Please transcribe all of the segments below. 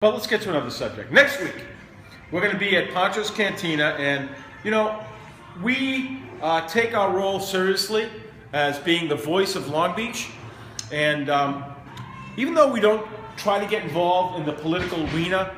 But let's get to another subject. Next week, we're going to be at Pancho's Cantina, and we take our role seriously as being the voice of Long Beach. And even though we don't try to get involved in the political arena,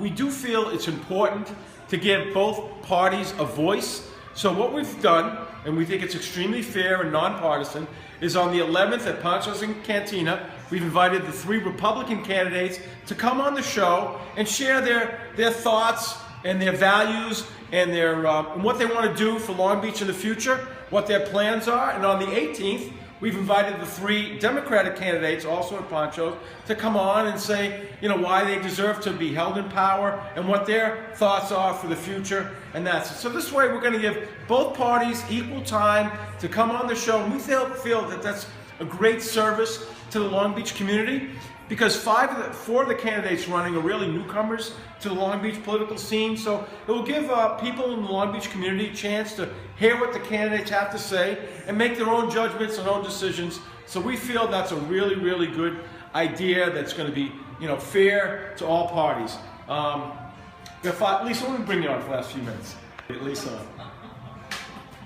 we do feel it's important to give both parties a voice. So what we've done, and we think it's extremely fair and nonpartisan, is on the 11th at Pancho's Cantina, we've invited the 3 Republican candidates to come on the show and share their thoughts and their values and and what they want to do for Long Beach in the future, what their plans are. And on the 18th, we've invited the 3 Democratic candidates, also at Pancho's, to come on and say, why they deserve to be held in power and what their thoughts are for the future. And that's it. So this way, we're going to give both parties equal time to come on the show. And we feel that that's a great service to the Long Beach community, because 4 of the candidates running are really newcomers to the Long Beach political scene. So it will give people in the Long Beach community a chance to hear what the candidates have to say and make their own judgments and own decisions. So we feel that's a really, really good idea that's going to be, fair to all parties. Lisa, let me bring you on for the last few minutes. Lisa,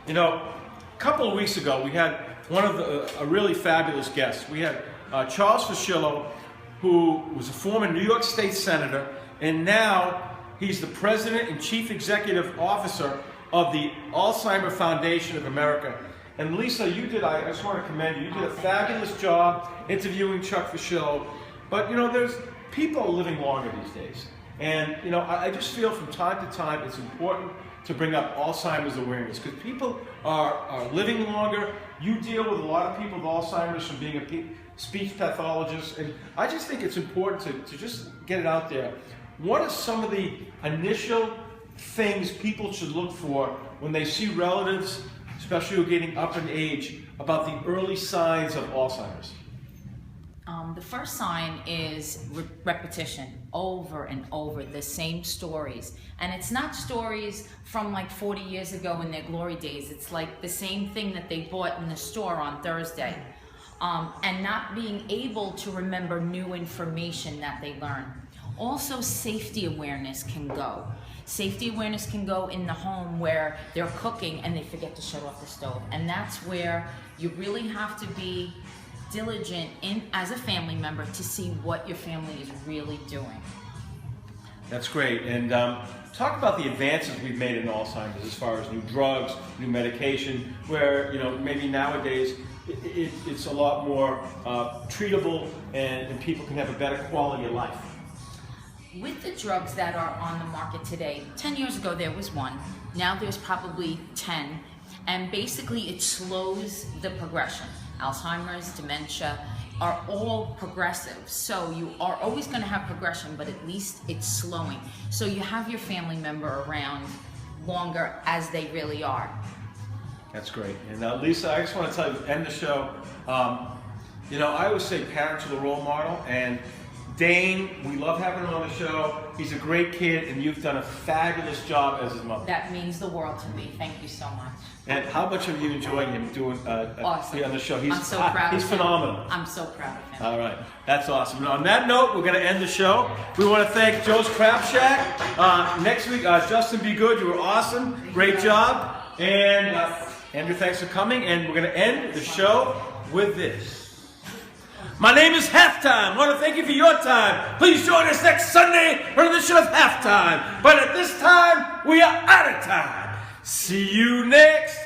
a couple of weeks ago we had a really fabulous guest. We had Charles Fuschillo, who was a former New York State Senator, and now he's the President and Chief Executive Officer of the Alzheimer's Foundation of America. And Lisa, I just want to commend you. You did a fabulous job interviewing Chuck Fuschillo. But, there's people living longer these days. And, I just feel from time to time it's important to bring up Alzheimer's awareness, because people are living longer. You deal with a lot of people with Alzheimer's from being a speech pathologist, and I just think it's important to just get it out there. What are some of the initial things people should look for when they see relatives, especially who are getting up in age, about the early signs of Alzheimer's? The first sign is repetition, over and over, the same stories. And it's not stories from like 40 years ago in their glory days. It's like the same thing that they bought in the store on Thursday. And not being able to remember new information that they learn. Also, safety awareness can go. Safety awareness can go in the home where they're cooking and they forget to shut off the stove. And that's where you really have to be diligent as a family member to see what your family is really doing. That's great. And talk about the advances we've made in Alzheimer's as far as new drugs, new medication, where maybe nowadays it's a lot more treatable and people can have a better quality of life. With the drugs that are on the market today, 10 years ago there was 1, now there's probably 10, and basically it slows the progression. Alzheimer's, dementia are all progressive, so you are always going to have progression, but at least it's slowing. So you have your family member around longer as they really are. That's great. And Lisa, I just want to tell you, end the show. I always say parents are the role model, and Dane, we love having him on the show. He's a great kid, and you've done a fabulous job as his mother. That means the world to me. Thank you so much. And how much have you enjoyed him doing awesome. on the show? I'm so proud of him. He's phenomenal. I'm so proud of him. All right. That's awesome. And on that note, we're going to end the show. We want to thank Joe's Crab Shack. Next week, Justin, be good. You were awesome. Great job. And Andrew, thanks for coming. And we're going to end the show with this. My name is Halftime. I want to thank you for your time. Please join us next Sunday for another edition of Halftime. But at this time, we are out of time. See you next